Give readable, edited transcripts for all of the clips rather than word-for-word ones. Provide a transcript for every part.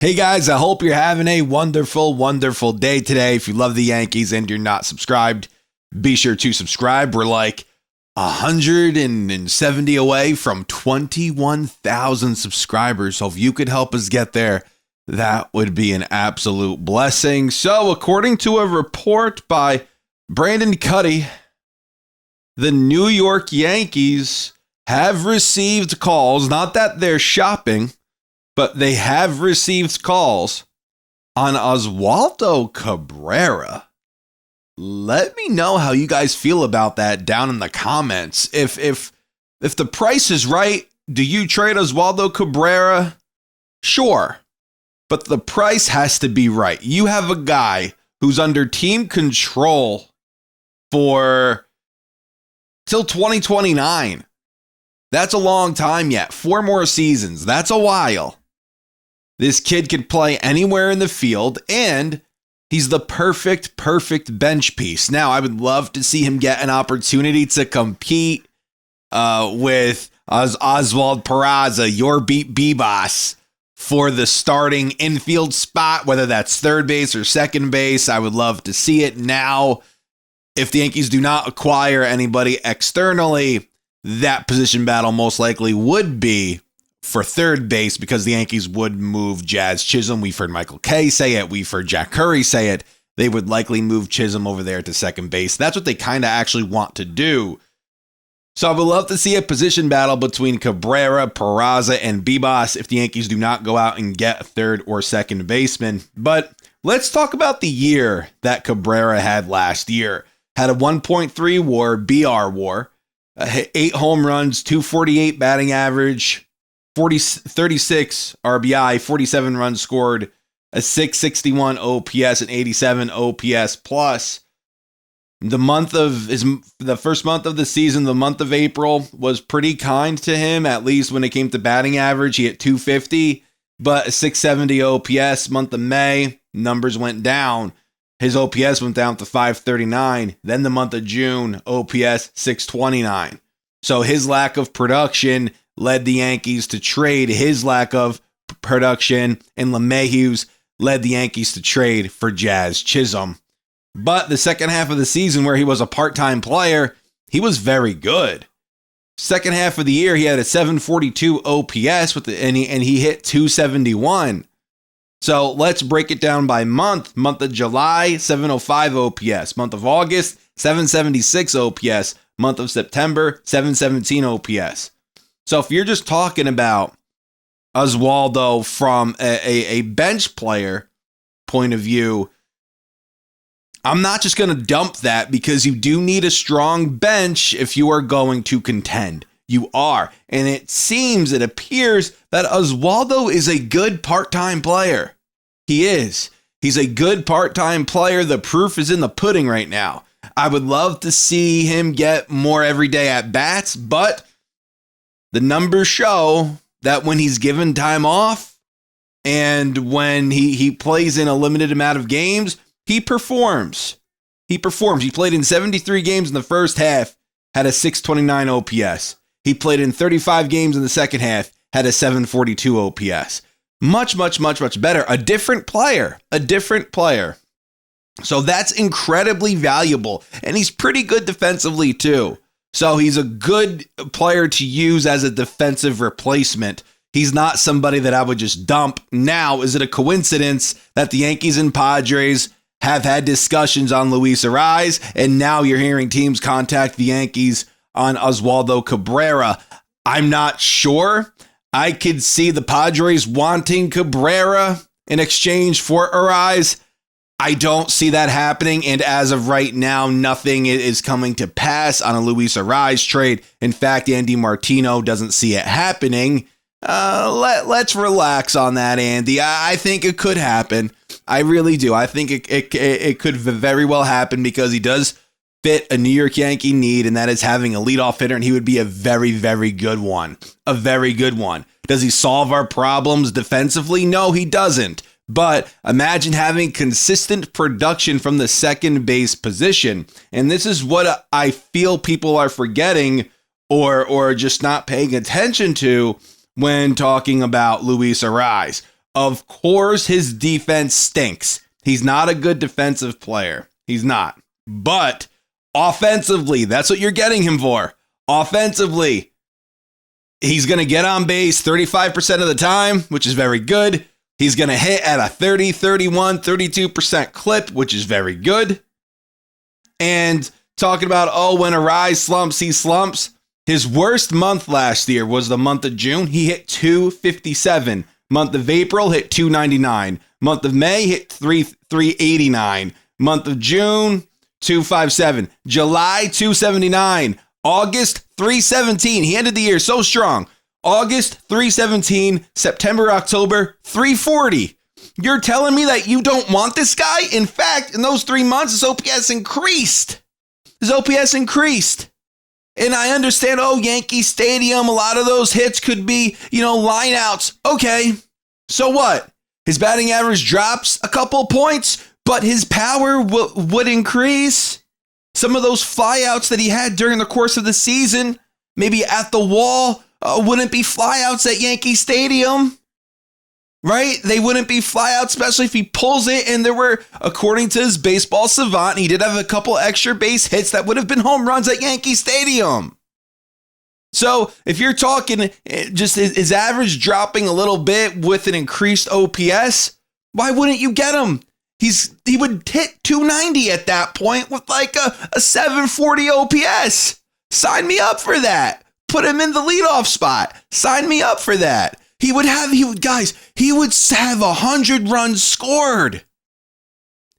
Hey guys, I hope you're having a wonderful, wonderful day today. If you love the Yankees and you're not subscribed, be sure to subscribe. We're like 170 away from 21,000 subscribers. So if you could help us get there, that would be an absolute blessing. So according to a report by Brandon Cuddy, the New York Yankees have received calls, not that they're shopping, but they have received calls on Oswaldo Cabrera. Let me know how you guys feel about that down in the comments. If the price is right, do you trade Oswaldo Cabrera? Sure. But the price has to be right. You have a guy who's under team control for till 2029. That's a long time yet. 4 more seasons. That's a while. This kid could play anywhere in the field, and he's the perfect bench piece. Now, I would love to see him get an opportunity to compete with Oswald Peraza, your B-Boss, for the starting infield spot, whether that's third base or second base. I would love to see it. Now, if the Yankees do not acquire anybody externally, that position battle most likely would be for third base, because the Yankees would move Jazz Chisholm. We've heard Michael Kay say it. We've heard Jack Curry say it. They would likely move Chisholm over there to second base. That's what they kind of actually want to do. So I would love to see a position battle between Cabrera, Peraza, and Bibas if the Yankees do not go out and get a third or second baseman. But let's talk about the year that Cabrera had last year. Had a 1.3 WAR, BR WAR, 8 home runs, 248 batting average, 36 RBI, 47 runs scored, a 661 OPS, and 87 OPS plus. The first month of the season, the month of April, was pretty kind to him, at least when it came to batting average. He hit 250, but a 670 OPS. Month of May, numbers went down. His OPS went down to 539. Then the month of June, OPS 629. So his lack of production led the Yankees to trade. His lack of production and LeMahieu's led the Yankees to trade for Jazz Chisholm. But the second half of the season, where he was a part-time player, he was very good. Second half of the year, he had a 742 OPS and he hit 271. So let's break it down by month. Month of July, 705 OPS. Month of August, 776 OPS. Month of September, 717 OPS. So if you're just talking about Oswaldo from a bench player point of view, I'm not just going to dump that, because you do need a strong bench if you are going to contend. You are. And it appears that Oswaldo is a good part-time player. He is. He's a good part-time player. The proof is in the pudding right now. I would love to see him get more everyday at-bats, but the numbers show that when he's given time off and when he plays in a limited amount of games, he performs. He played in 73 games in the first half, had a 629 OPS. He played in 35 games in the second half, had a 742 OPS. Much better. A different player. So that's incredibly valuable. And he's pretty good defensively too. So he's a good player to use as a defensive replacement. He's not somebody that I would just dump. Now, is it a coincidence that the Yankees and Padres have had discussions on Luis Arraez, and now you're hearing teams contact the Yankees on Oswaldo Cabrera? I'm not sure. I could see the Padres wanting Cabrera in exchange for Arraez. I don't see that happening, and as of right now, nothing is coming to pass on a Luis Arraez trade. In fact, Andy Martino doesn't see it happening. Let's relax on that, Andy. I think it could happen. I really do. I think it could very well happen, because he does fit a New York Yankee need, and that is having a leadoff hitter, and he would be a very, very good one. A very good one. Does he solve our problems defensively? No, he doesn't. But imagine having consistent production from the second base position. And this is what I feel people are forgetting or just not paying attention to when talking about Luis Arraez. Of course, his defense stinks. He's not a good defensive player. He's not. But offensively, that's what you're getting him for. Offensively, he's going to get on base 35% of the time, which is very good. He's going to hit at a 30, 31, 32% clip, which is very good. And talking about, when Arise slumps, he slumps. His worst month last year was the month of June. He hit 257. Month of April hit 299. Month of May hit 389. Month of June, 257. July, 279. August, 317. He ended the year so strong. August, 317. September, October, 340. You're telling me that you don't want this guy? In fact, in those 3 months, his OPS increased. And I understand, Yankee Stadium, a lot of those hits could be, line outs. Okay, so what? His batting average drops a couple points, but his power would increase. Some of those flyouts that he had during the course of the season, maybe at the wall, wouldn't be flyouts at Yankee Stadium. Right? They wouldn't be flyouts, especially if he pulls it. And there were, according to his baseball savant, he did have a couple extra base hits that would have been home runs at Yankee Stadium. So if you're talking just his average dropping a little bit with an increased OPS, why wouldn't you get him? He would hit 290 at that point with like a 740 OPS. Sign me up for that. Put him in the leadoff spot. Sign me up for that. He would have 100 runs scored.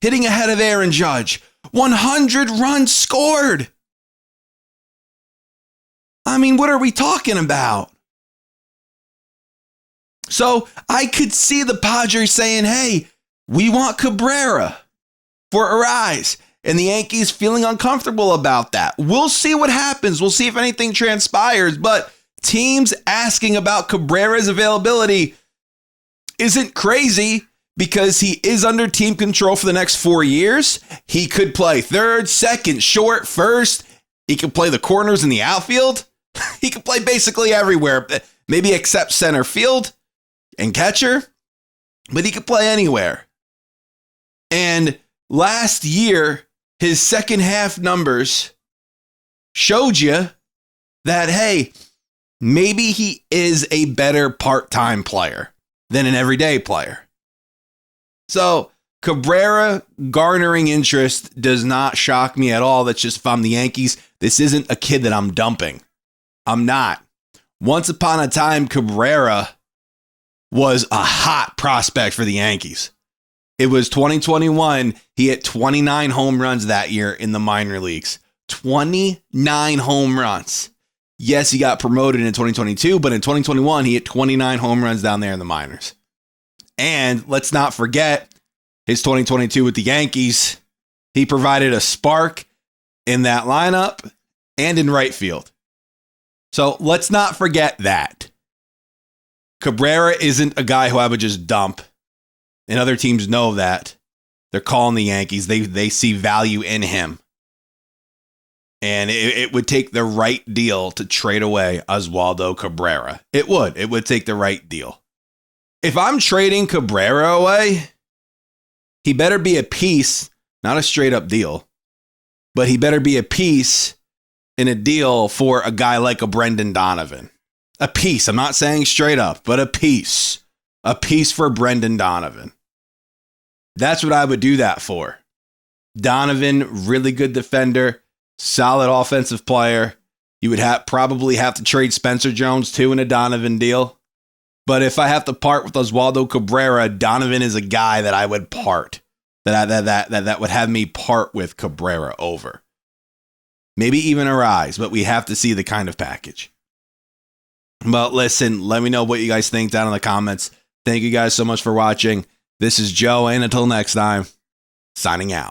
Hitting ahead of Aaron Judge. 100 runs scored. I mean, what are we talking about? So I could see the Padres saying, hey, we want Cabrera for Arise. And the Yankees feeling uncomfortable about that. We'll see what happens. We'll see if anything transpires. But teams asking about Cabrera's availability isn't crazy because he is under team control for the next 4 years. He could play third, second, short, first. He could play the corners in the outfield. He could play basically everywhere, maybe except center field and catcher, but he could play anywhere. And last year, his second half numbers showed you that, hey, maybe he is a better part-time player than an everyday player. So Cabrera garnering interest does not shock me at all. That's just if I'm the Yankees. This isn't a kid that I'm dumping. I'm not. Once upon a time, Cabrera was a hot prospect for the Yankees. It was 2021. He hit 29 home runs that year in the minor leagues. 29 home runs. Yes, he got promoted in 2022, but in 2021, he hit 29 home runs down there in the minors. And let's not forget his 2022 with the Yankees. He provided a spark in that lineup and in right field. So let's not forget that. Cabrera isn't a guy who I would just dump. And other teams know that. They're calling the Yankees. They see value in him. And it would take the right deal to trade away Oswaldo Cabrera. It would. It would take the right deal. If I'm trading Cabrera away, he better be a piece, not a straight up deal, but he better be a piece in a deal for a guy like a Brendan Donovan. A piece. I'm not saying straight up, but a piece. A piece for Brendan Donovan. That's what I would do that for. Donovan, really good defender, solid offensive player. You would probably have to trade Spencer Jones too in a Donovan deal. But if I have to part with Oswaldo Cabrera, Donovan is a guy that I would part. That would have me part with Cabrera over. Maybe even Arise, but we have to see the kind of package. But listen, let me know what you guys think down in the comments. Thank you guys so much for watching. This is Joe, and until next time, signing out.